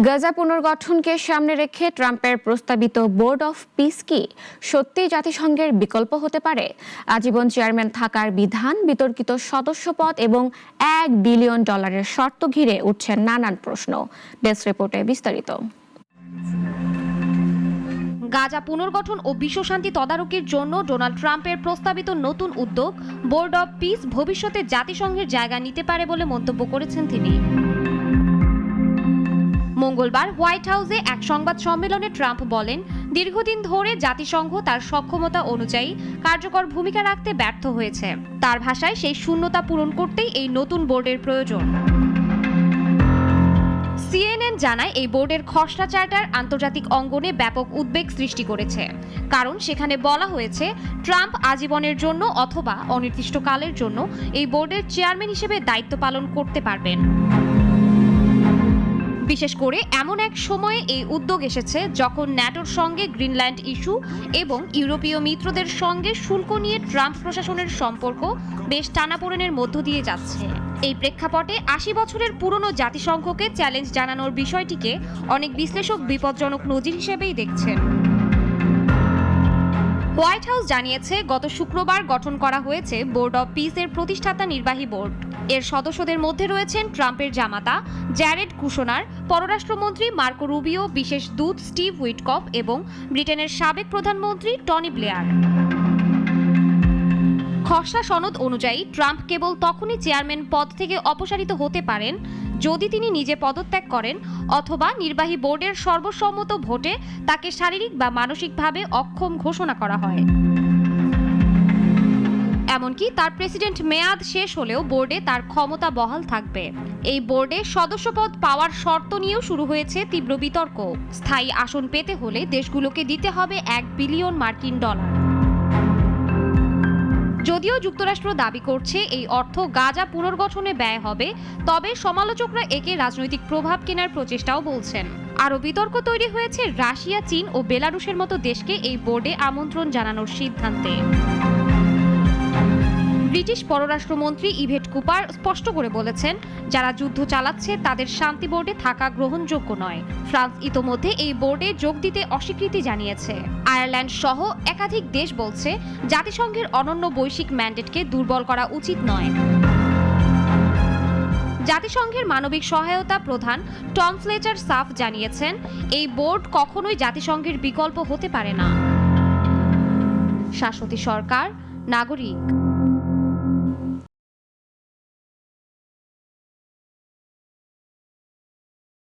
গাজা পুনর্গঠনকে সামনে রেখে ট্রাম্পের প্রস্তাবিত বোর্ড অফ পিস কি সত্যিই জাতিসংঘের বিকল্প হতে পারে? আজীবন চেয়ারম্যান থাকার বিধান, বিতর্কিত সদস্যপদ এবং $1 বিলিয়ন শর্ত ঘিরে উঠছে নানান প্রশ্ন। ডেস্ক রিপোর্টে বিস্তারিত। গাজা পুনর্গঠন ও বিশ্বশান্তি তদারকির জন্য ডোনাল্ড ট্রাম্পের প্রস্তাবিত নতুন উদ্যোগ বোর্ড অব পিস ভবিষ্যতে জাতিসংঘের জায়গা নিতে পারে বলে মন্তব্য করেছেন তিনি। মঙ্গলবার হোয়াইট হাউসে এক সংবাদ সম্মেলনে ট্রাম্প বলেন, দীর্ঘদিন ধরে জাতিসংঘ তার সক্ষমতা অনুযায়ী কার্যকর ভূমিকা রাখতে ব্যর্থ হয়েছে। তার ভাষায় সেই শূন্যতা পূরণ করতেই এই নতুন বোর্ডের প্রয়োজন। CNN জানায়, এই বোর্ডের খসড়া চার্টার আন্তর্জাতিক অঙ্গনে ব্যাপক উদ্বেগ সৃষ্টি করেছে, কারণ সেখানে বলা হয়েছে ট্রাম্প আজীবনের জন্য অথবা অনির্দিষ্টকালের জন্য এই বোর্ডের চেয়ারম্যান হিসেবে দায়িত্ব পালন করতে পারবেন। বিশেষ করে এমন এক সময়ে এই উদ্যোগ এসেছে যখন ন্যাটোর সঙ্গে গ্রিনল্যান্ড ইস্যু এবং ইউরোপীয় মিত্রদের সঙ্গে শুল্ক নিয়ে ট্রাম্প প্রশাসনের সম্পর্ক বেশ টানাপোড়েনের মধ্য দিয়ে যাচ্ছে। এই প্রেক্ষাপটে 80 বছরের পুরনো জাতিসংঘকে চ্যালেঞ্জ জানানোর বিষয়টিকে অনেক বিশ্লেষক বিপজ্জনক নজির হিসেবেই দেখছেন। হোয়াইট হাউস জানিয়েছে, গত শুক্রবার গঠন করা হয়েছে বোর্ড অব পিসের প্রতিষ্ঠাতা নির্বাহী বোর্ড। এর সদস্যদের মধ্যে রয়েছেন ট্রাম্পের জামাতা জ্যারেড কুশনার, পররাষ্ট্রমন্ত্রী মার্কো রুবিও, বিশেষ দূত স্টিভ উইটকফ এবং ব্রিটেনের সাবেক প্রধানমন্ত্রী টনি ব্লেয়ার। খসড়া সনদ অনুযায়ী ট্রাম্প কেবল তখনই চেয়ারম্যান পদ থেকে অপসারিত হতে পারেন যদি তিনি নিজে পদত্যাগ করেন অথবা নির্বাহী বোর্ডের সর্বসম্মত ভোটে তাকে শারীরিক বা মানসিকভাবে অক্ষম ঘোষণা করা হয়। এমনকি তার প্রেসিডেন্ট মেয়াদ শেষ হলেও বোর্ডে তার ক্ষমতা বহাল থাকবে। এই বোর্ডে সদস্যপদ পাওয়ার শর্ত নিয়েও শুরু হয়েছে তীব্র বিতর্ক। স্থায়ী আসন পেতে হলে দেশগুলোকে দিতে হবে $1 বিলিয়ন। যদিও যুক্তরাষ্ট্র দাবি করছে এই অর্থ গাজা পুনর্গঠনে ব্যয় হবে, তবে সমালোচকরা একে রাজনৈতিক প্রভাব কেনার প্রচেষ্টাও বলছেন। আরও বিতর্ক তৈরি হয়েছে রাশিয়া, চীন ও বেলারুশের মতো দেশকে এই বোর্ডে আমন্ত্রণ জানানোর সিদ্ধান্তে। ব্রিটিশ পররাষ্ট্রমন্ত্রী ইভেট কুপার স্পষ্ট করে বলেছেন, যারা যুদ্ধ চালাচ্ছে তাদের শান্তি বোর্ডে থাকা গ্রহণযোগ্য নয়। ফ্রান্স ইতোমধ্যে এই বোর্ডে যোগ দিতে অস্বীকৃতি জানিয়েছে। আয়ারল্যান্ড সহ একাধিক দেশ বলছে জাতিসংঘের অনন্য বৈশ্বিক ম্যান্ডেটকে দুর্বল করা উচিত নয়। জাতিসংঘের মানবিক সহায়তা প্রধান টম ফ্লেচার সাফ জানিয়েছেন, এই বোর্ড কখনোই জাতিসংঘের বিকল্প হতে পারে না। শাশ্বতী সরকার, নাগরিক।